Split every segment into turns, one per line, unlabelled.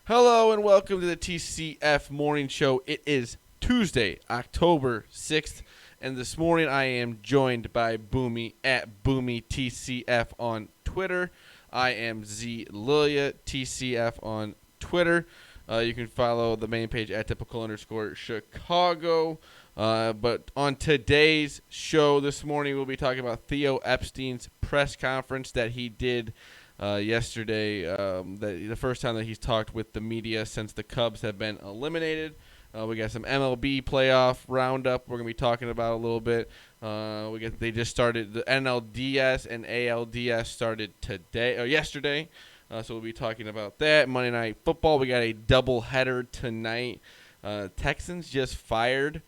Hello and welcome to the TCF Morning Show. It is Tuesday, October 6th, and this morning I am joined by Boomy at Boomy TCF on Twitter. I am Z Lilia TCF on Twitter. You can follow the main page at typical_Chicago. But on today's show this morning, we'll be talking about Theo Epstein's press conference that he did yesterday, the first time that he's talked with the media since the Cubs have been eliminated. We got some MLB playoff roundup we're going to be talking about a little bit. They just started, the NLDS and ALDS started yesterday. So we'll be talking about that. Monday Night Football, we got a doubleheader tonight. Texans just fired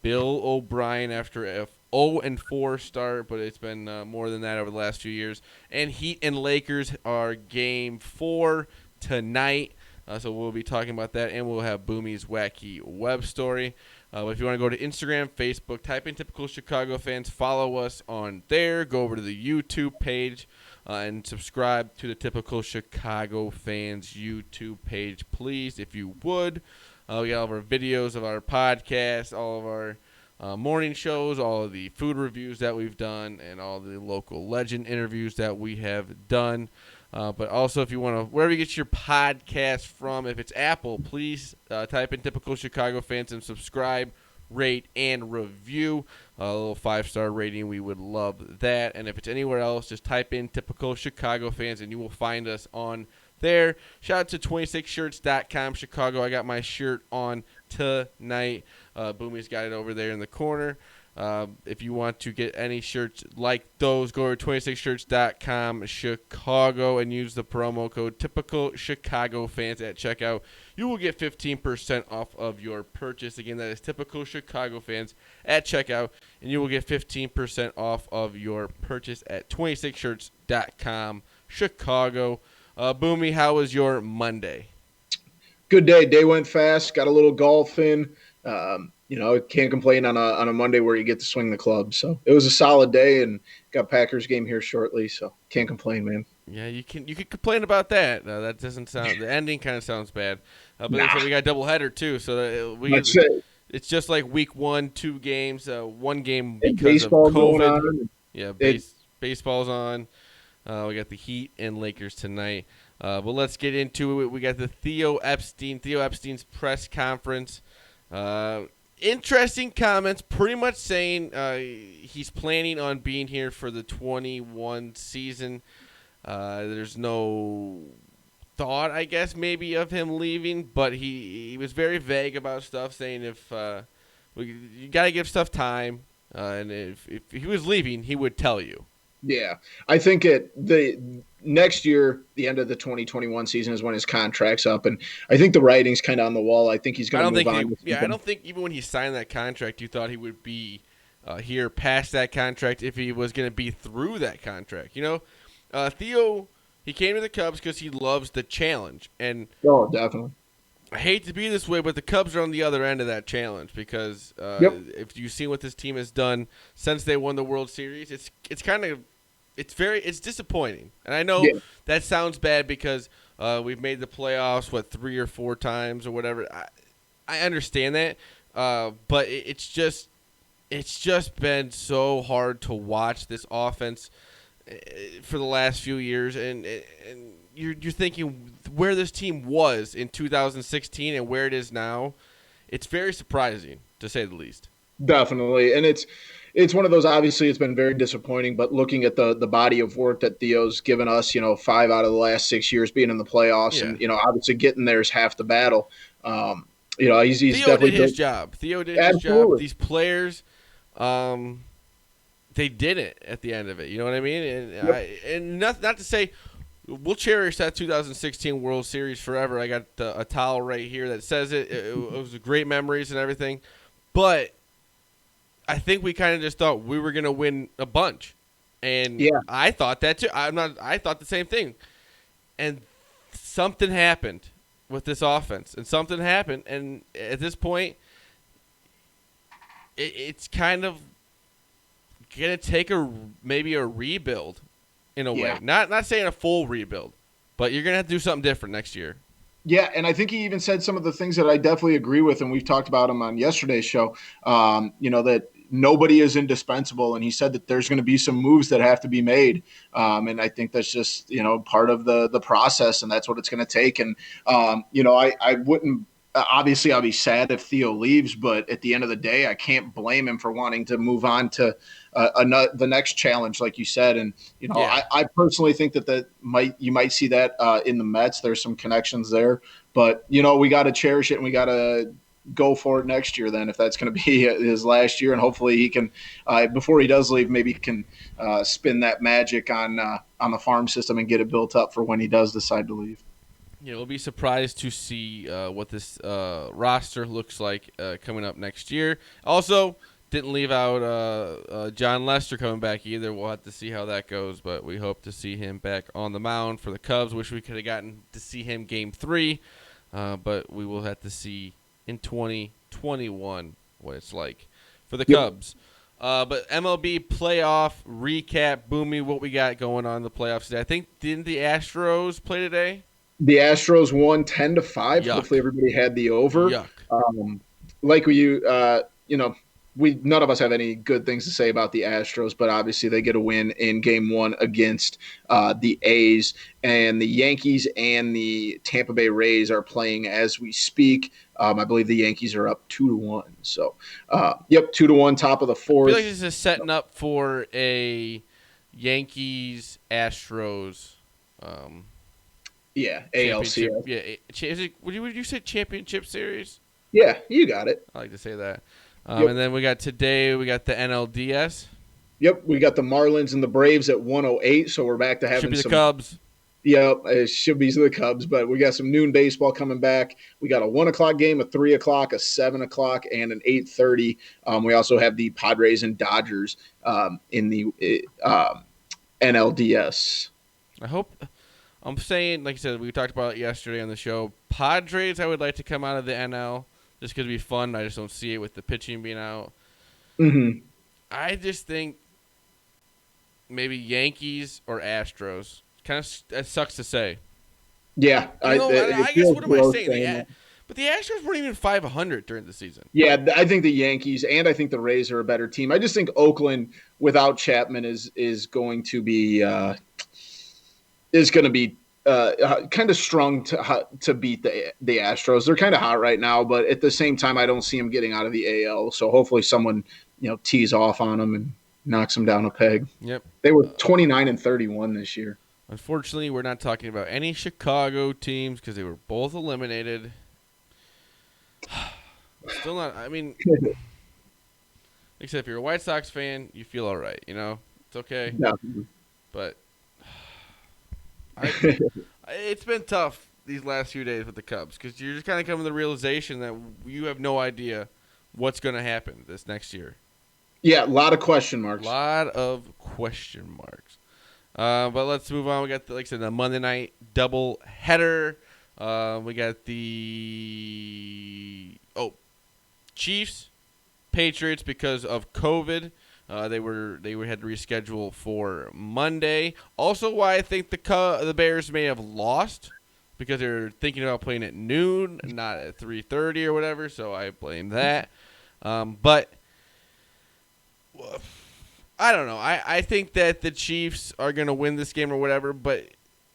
Bill O'Brien after a 0-4 start, but it's been more than that over the last few years. And Heat and Lakers are Game 4 tonight, so we'll be talking about that, and we'll have Boomy's Wacky web story. If you want to go to Instagram, Facebook, type in Typical Chicago Fans, follow us on there, go over to the YouTube page, and subscribe to the Typical Chicago Fans YouTube page, please, if you would. We got all of our videos of our podcast, all of our morning shows, all of the food reviews that we've done, and all the local legend interviews that we have done. But also, if you want to, wherever you get your podcast from, if it's Apple, please type in Typical Chicago Fans and subscribe, rate, and review. A little 5-star rating, we would love that. And if it's anywhere else, just type in Typical Chicago Fans, and you will find us on there. Shout out to 26shirts.com Chicago. I got my shirt on tonight. Boomy's got it over there in the corner. If you want to get any shirts like those, go to 26shirts.com Chicago and use the promo code Typical Chicago Fans at checkout. You will get 15% off of your purchase. Again, that is Typical Chicago Fans at checkout, and you will get 15% off of your purchase at 26shirts.com Chicago. Boomy, how was your Monday?
Good day. Day went fast. Got a little golf in. Can't complain on a Monday where you get to swing the club. So it was a solid day, and got Packers game here shortly. So can't complain, man.
Yeah, you can complain about that. That doesn't sound. The ending kind of sounds bad. But they said we got a doubleheader too, so
That's it.
It's just like week 1, 2 games, one game
And
because of
baseball
COVID.
going on.
Yeah, baseball's on. We got the Heat and Lakers tonight. But let's get into it. We got the Theo Epstein's press conference. Interesting comments, pretty much saying he's planning on being here for the 21 season. There's no thought, I guess, maybe of him leaving, but he was very vague about stuff, saying if you got to give stuff time, and if he was leaving, he would tell you.
Yeah, I think the next year, the end of the 2021 season is when his contract's up, and I think the writing's kind of on the wall. I think he's going to move on.
I don't think even when he signed that contract, you thought he would be here past that contract if he was going to be through that contract. Theo, he came to the Cubs because he loves the challenge, and
definitely.
I hate to be this way, but the Cubs are on the other end of that challenge because if you've seen what this team has done since they won the World Series, it's disappointing. And I know that sounds bad because we've made the playoffs 3 or 4 times or whatever. I understand that, but it's just been so hard to watch this offense for the last few years, and you're thinking where this team was in 2016 and where it is now. It's very surprising, to say the least.
Definitely, and it's one of those. Obviously, it's been very disappointing. But looking at the body of work that Theo's given us, 5 out of the last 6 years being in the playoffs, and obviously getting there is half the battle. He's
Theo
definitely
did his job. Theo did his job. These players, they did it at the end of it. You know what I mean? And not to say. We'll cherish that 2016 World Series forever. I got a towel right here that says it. It was great memories and everything. But I think we kind of just thought we were going to win a bunch. And I thought that too. I thought the same thing. And something happened with this offense. And something happened. And at this point, it's kind of going to take maybe a rebuild. In a way, not saying a full rebuild, but you're gonna have to do something different next year.
Yeah, and I think he even said some of the things that I definitely agree with, and we've talked about him on yesterday's show. That nobody is indispensable, and he said that there's going to be some moves that have to be made, and I think that's just part of the process, and that's what it's going to take. And I wouldn't. Obviously, I'll be sad if Theo leaves, but at the end of the day, I can't blame him for wanting to move on to the next challenge, like you said. And
Yeah.
I personally think that you might see that in the Mets. There's some connections there, but we got to cherish it and we got to go for it next year. Then, if that's going to be his last year, and hopefully he can, before he does leave, maybe he can spin that magic on the farm system and get it built up for when he does decide to leave.
Yeah, we'll be surprised to see what this roster looks like coming up next year. Also, didn't leave out John Lester coming back either. We'll have to see how that goes, but we hope to see him back on the mound for the Cubs. Wish we could have gotten to see him Game 3, but we will have to see in 2021 what it's like for the Cubs. But MLB playoff recap, Boomy, what we got going on in the playoffs today. I think, didn't the Astros play today?
The Astros won 10-5.
Yuck.
Hopefully everybody had the over.
Yuck.
Like we none of us have any good things to say about the Astros, but obviously they get a win in Game 1 against the A's, and the Yankees and the Tampa Bay Rays are playing as we speak. I believe the Yankees are up 2-1. So, 2-1, top of the fourth.
I feel like this is setting up for a Yankees Astros.
ALCS.
Yeah, would you say championship series?
Yeah, you got it.
I like to say that. And then we got the NLDS.
Yep, we got the Marlins and the Braves at 108, so we're back to having
should be the
some
Cubs.
Yep, it should be the Cubs, but we got some noon baseball coming back. We got a 1 o'clock game, a 3 o'clock, a 7 o'clock, and an 8:30. We also have the Padres and Dodgers in the NLDS.
I'm saying, like I said, we talked about it yesterday on the show. Padres, I would like to come out of the NL just because it'd be fun. I just don't see it with the pitching being out.
Mm-hmm.
I just think maybe Yankees or Astros. That sucks to say.
Yeah.
I guess what am I saying? But the Astros weren't even 500 during the season.
Yeah, I think the Yankees and I think the Rays are a better team. I just think Oakland without Chapman is going to be kind of strong to beat the Astros. They're kind of hot right now, but at the same time, I don't see them getting out of the AL. So hopefully someone tees off on them and knocks them down a peg.
Yep.
They were 29-31 this year.
Unfortunately, we're not talking about any Chicago teams because they were both eliminated. Still not. I mean, except if you're a White Sox fan, you feel all right. It's okay.
Yeah.
But it's been tough these last few days with the Cubs because you're just kind of coming to the realization that you have no idea what's going to happen this next year.
Yeah, a lot of question marks.
But let's move on. We got, the Monday night double header. We got the Chiefs, Patriots because of COVID. They had to reschedule for Monday. Also, why I think the Bears may have lost because they're thinking about playing at noon, not at 3:30 or whatever. So I blame that. But I don't know. I think that the Chiefs are going to win this game or whatever. But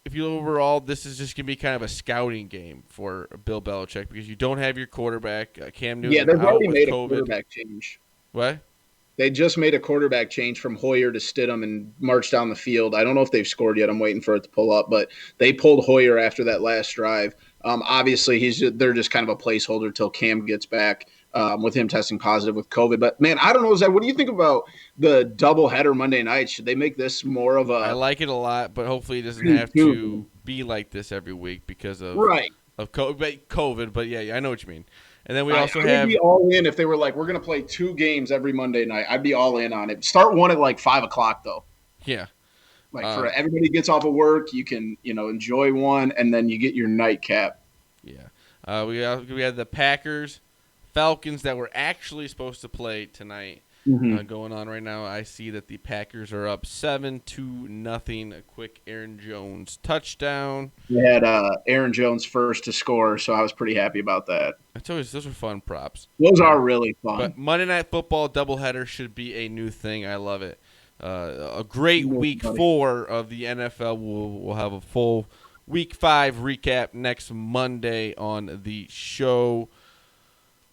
if you look overall, this is just going to be kind of a scouting game for Bill Belichick because you don't have your quarterback, Cam Newton.
Yeah, they've already made a
COVID.
quarterback change.
What?
They just made a quarterback change from Hoyer to Stidham and marched down the field. I don't know if they've scored yet. I'm waiting for it to pull up, but they pulled Hoyer after that last drive. Obviously, they're just kind of a placeholder till Cam gets back with him testing positive with COVID. But, man, I don't know, Zach, what do you think about the doubleheader Monday night? Should they make this more of a –
I like it a lot, but hopefully it doesn't have to be like this every week because of COVID. But, yeah, I know what you mean. And then we also have –
I'd be all in if they were like, we're going to play 2 games every Monday night. I'd be all in on it. Start one at 5 o'clock, though.
Yeah.
For everybody gets off of work, you can, enjoy one, and then you get your nightcap.
Yeah. We had the Packers, Falcons that were actually supposed to play tonight. going on right now. I see that the Packers are up 7-0. A quick Aaron Jones touchdown.
We had Aaron Jones first to score, so I was pretty happy about that.
Those are fun props.
Those are really fun.
But Monday Night Football doubleheader should be a new thing. I love it. A great week 4 of the NFL. We'll have a full week 5 recap next Monday on the show.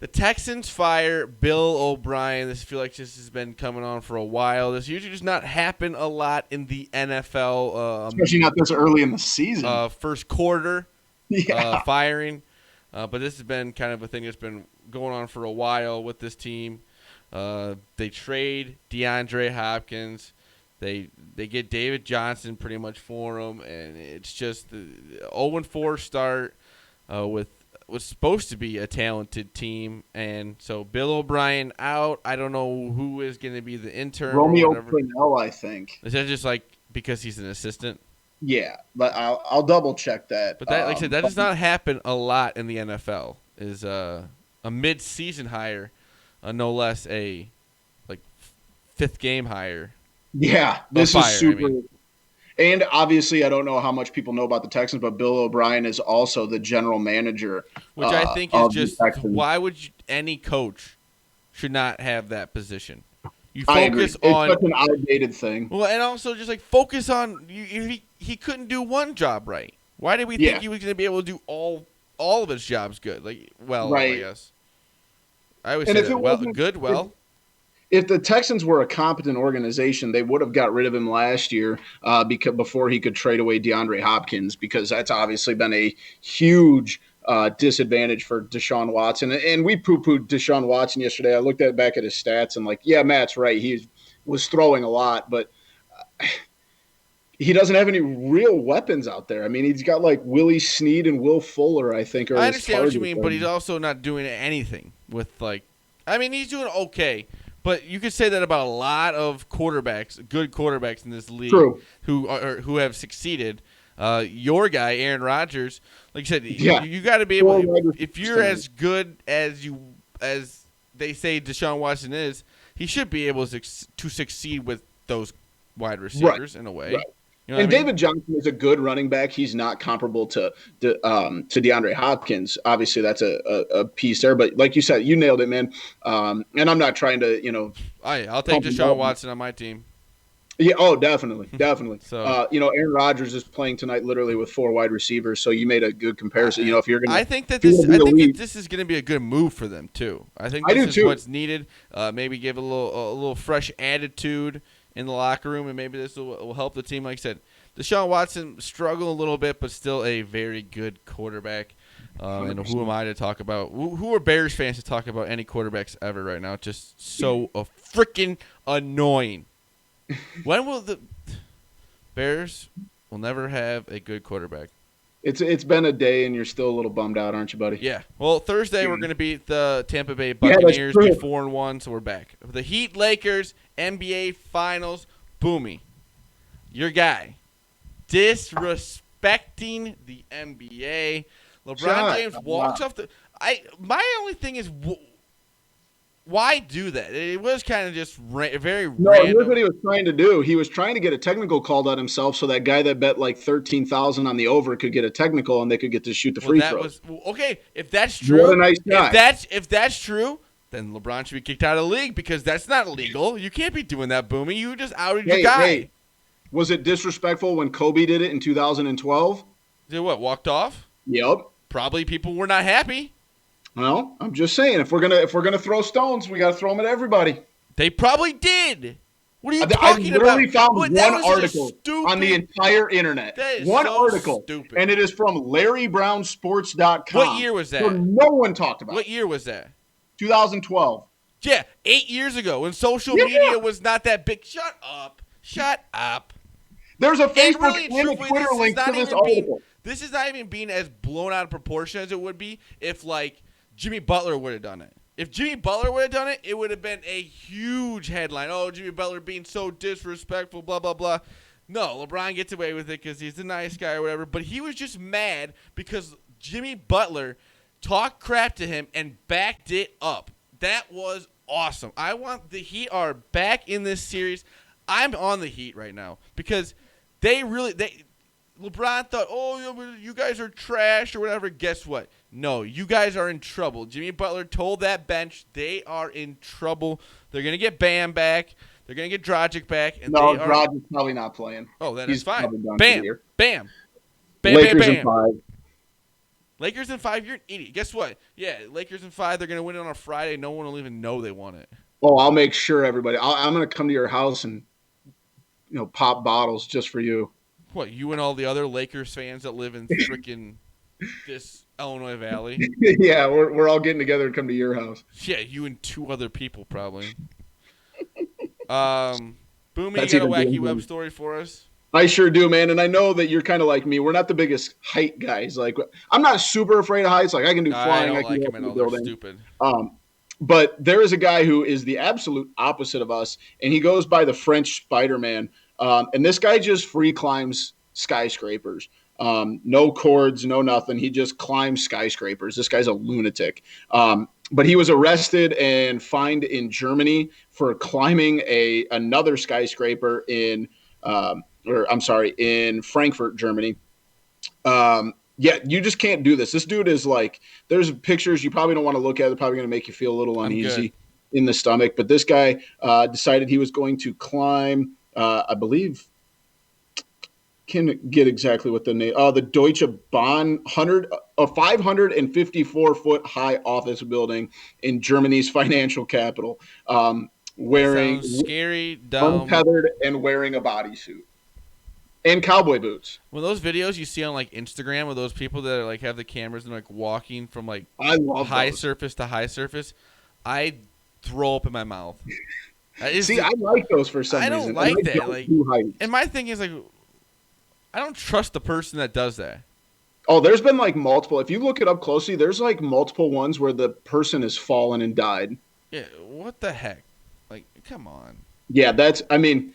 The Texans fire Bill O'Brien. I feel like this has been coming on for a while. This usually does not happen a lot in the NFL.
Especially not this early in the season.
First quarter firing. But this has been kind of a thing that's been going on for a while with this team. They trade DeAndre Hopkins. They get David Johnson pretty much for him. And it's just the 0-4 start with was supposed to be a talented team, and so Bill O'Brien out. I don't know who is going to be the intern.
Romeo Crennel, I think.
Is that just like because he's an assistant?
Yeah, but I'll double check that.
But that, like I said, that does not happen a lot in the NFL. Is a mid-season hire, no less a like 5th game hire.
Yeah, this is super. And obviously, I don't know how much people know about the Texans, but Bill O'Brien is also the general manager.
Which I think is just why would any coach should not have that position? You focus on
such an outdated thing.
Well, and also just like focus on he couldn't do one job right. Why did we think he was going to be able to do all of his jobs good? Like, well, right. I guess I always say that.
If the Texans were a competent organization, they would have got rid of him last year before he could trade away DeAndre Hopkins, because that's obviously been a huge disadvantage for Deshaun Watson. And we poo-pooed Deshaun Watson yesterday. I looked back at his stats and like, yeah, Matt's right. He was throwing a lot, but he doesn't have any real weapons out there. I mean, he's got like Willie Snead and Will Fuller, I think.
I understand what you mean, but he's also not doing anything with like – I mean, he's doing okay. But you could say that about a lot of quarterbacks, good quarterbacks in this league, who have succeeded. Your guy, Aaron Rodgers, like you said, you got to be able. If you're as good as they say Deshaun Watson is, he should be able to succeed with those wide receivers in a way.
Right. You know David Johnson is a good running back. He's not comparable to DeAndre Hopkins. Obviously, that's a piece there. But like you said, you nailed it, man. And I'm not trying to,
I'll take Deshaun Watson on my team.
Yeah. Oh, definitely. So, Aaron Rodgers is playing tonight literally with 4 wide receivers. So you made a good comparison. If you're going to,
I think that this is going to be a good move for them too. I think this is what's needed. Maybe give a little fresh attitude in the locker room, and maybe this will help the team. Like I said, Deshaun Watson struggled a little bit, but still a very good quarterback. And who am I to talk about? Who are Bears fans to talk about any quarterbacks ever right now? Just so freaking annoying. When will the Bears will never have a good quarterback?
It's been a day, and you're still a little bummed out, aren't you, buddy?
Yeah. Well, Thursday we're going to beat the Tampa Bay Buccaneers, be 4-1, so we're back. The Heat Lakers NBA Finals, Boomy, your guy, disrespecting the NBA. LeBron James walks off the. My only thing is, why do that? It was kind of just very random.
Here's what he was trying to do. He was trying to get a technical called on himself, so that guy that bet like $13,000 on the over could get a technical, and they could get to shoot the free throws.
Okay. If that's true,
what a nice guy.
If that's true, then LeBron should be kicked out of the league, because that's not illegal. You can't be doing that, Boomy. You just outed your guy. Hey,
was it disrespectful when Kobe did it in 2012?
Did what? Walked off?
Yep.
Probably people were not happy.
Well, I'm just saying, if we're gonna throw stones, we got to throw them at everybody.
They probably did. What are you talking about?
I literally found one article on the entire internet. One article, and it is from LarryBrownSports.com.
What year was that?
So no one talked about it.
What year was that?
2012.
Yeah, 8 years ago, when social media was not that big. Shut up.
There's a Facebook and a Twitter link to this article.
This is not even being as blown out of proportion as it would be if, like, Jimmy Butler would have done it. If Jimmy Butler would have done it, it would have been a huge headline. Oh, Jimmy Butler being so disrespectful, blah, blah, blah. No, LeBron gets away with it because he's a nice guy or whatever. But he was just mad because Jimmy Butler talked crap to him and backed it up. That was awesome. I want the Heat are back in this series. I'm on the Heat right now because LeBron thought, oh, you guys are trash or whatever. Guess what? No, you guys are in trouble. Jimmy Butler told that bench they are in trouble. They're going to get Bam back. They're going to get Dragic back. And
no, Dragic's probably not playing.
Oh, then
He's
it's fine.
Bam.
Bam.
Lakers in 5.
Lakers in 5, you're an idiot. Guess what? Yeah, Lakers in 5, they're going to win it on a Friday. No one will even know they won it.
Oh, I'll make sure everybody. I'm going to come to your house and pop bottles just for you.
What, you and all the other Lakers fans that live in freaking this Illinois Valley?
Yeah, we're all getting together to come to your house.
Yeah, you and 2 other people probably. Boomy, you got a wacky web story for us?
I sure do, man. And I know that you're kind of like me. We're not the biggest height guys. Like, I'm not super afraid of heights. Like, I can do flying.
I don't like them at all. They're stupid.
But there is a guy who is the absolute opposite of us, and he goes by the French Spider-Man. And this guy just free climbs skyscrapers. No cords, no nothing. He just climbs skyscrapers. This guy's a lunatic. But he was arrested and fined in Germany for climbing another skyscraper in Frankfurt, Germany. Yeah, you just can't do this. This dude is like, there's pictures you probably don't want to look at. They're probably going to make you feel a little uneasy in the stomach. But this guy decided he was going to climb, I believe, can get exactly what the name. The Deutsche Bahn 554-foot high office building in Germany's financial capital, wearing
scary, dumb,
untethered, and wearing a bodysuit and cowboy boots.
Well, those videos you see on like Instagram of those people that are, like have the cameras and like walking from like high surface to high surface, I throw up in my mouth.
See, I like those for some reason.
I don't like that. Like, and my thing is like, I don't trust the person that does that.
Oh, there's been like multiple. If you look it up closely, there's like multiple ones where the person has fallen and died.
Yeah, what the heck? Like, come on.
Yeah, I'm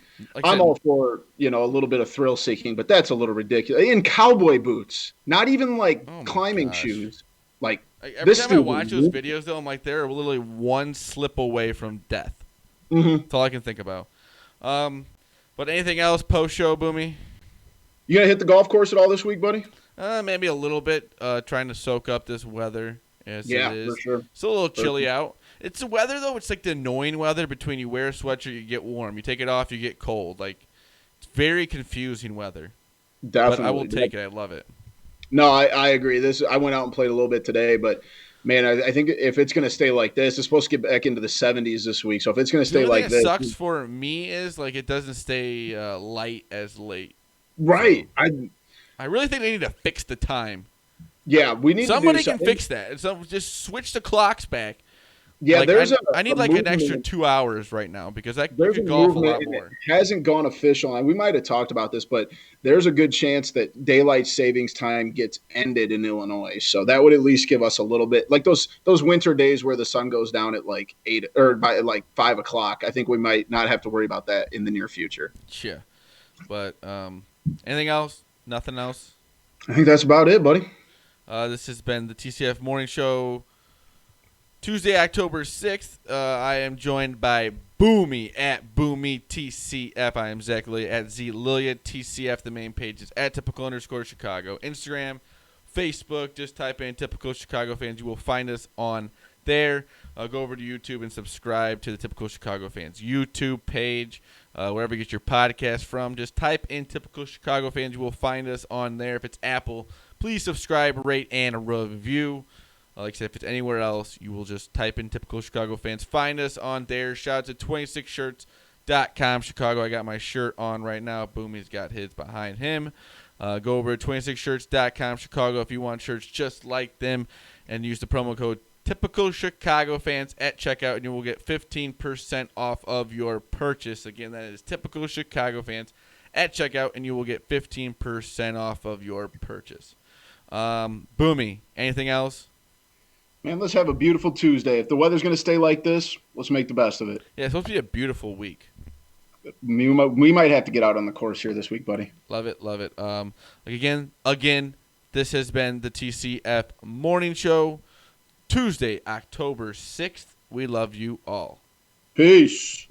all for, a little bit of thrill seeking, but that's a little ridiculous. In cowboy boots, not even like climbing shoes. Like,
every time I watch those videos, though, I'm like, they're literally one slip away from death.
Mm-hmm.
That's all I can think about. But anything else post-show, Boomy?
You going to hit the golf course at all this week, buddy?
Maybe a little bit, trying to soak up this weather. As
yeah,
it is.
For sure.
It's a little chilly out. It's the weather, though. It's like the annoying weather between you wear a sweatshirt, you get warm. You take it off, you get cold. Like, it's very confusing weather.
Definitely.
But I will take it. I love it.
No, I agree. I went out and played a little bit today, but, man, I think if it's going to stay like this, it's supposed to get back into the 70s this week. So if it's going to stay like this.
What sucks for me is, like, it doesn't stay light as late.
Right.
So, I really think they need to fix the time.
Yeah, we need
somebody can fix that. So just switch the clocks back.
Yeah,
like, I need like an extra 2 hours right now because I could golf a lot more.
It hasn't gone official, and we might have talked about this, but there's a good chance that daylight savings time gets ended in Illinois. So that would at least give us a little bit, like those winter days where the sun goes down at like 8 or by like 5 o'clock. I think we might not have to worry about that in the near future.
Yeah, but anything else? Nothing else.
I think that's about it, buddy.
This has been the TCF Morning Show, Tuesday, October 6th. I am joined by Boomy at Boomy TCF. I am Zach Lilia at Z Lilia TCF. The main page is at @typical_Chicago. Instagram, Facebook, just type in Typical Chicago Fans. You will find us on there. Go over to YouTube and subscribe to the Typical Chicago Fans YouTube page. Wherever you get your podcast from, just type in Typical Chicago Fans. You will find us on there. If it's Apple, please subscribe, rate, and review. Like I said, if it's anywhere else, you will just type in Typical Chicago Fans. Find us on there. Shout out to 26shirts.com Chicago. I got my shirt on right now. Boomy's got his behind him. Go over to 26shirts.com Chicago if you want shirts just like them, and use the promo code Typical Chicago Fans at checkout, and you will get 15% off of your purchase. Again, that is Typical Chicago Fans at checkout, and you will get 15% off of your purchase. Boomy, anything else?
Man, let's have a beautiful Tuesday. If the weather's going to stay like this, let's make the best of it.
Yeah, it's supposed to be a beautiful week.
We might have to get out on the course here this week, buddy.
Love it, love it. Again, this has been the TCF Morning Show, Tuesday, October 6th. We love you all.
Peace.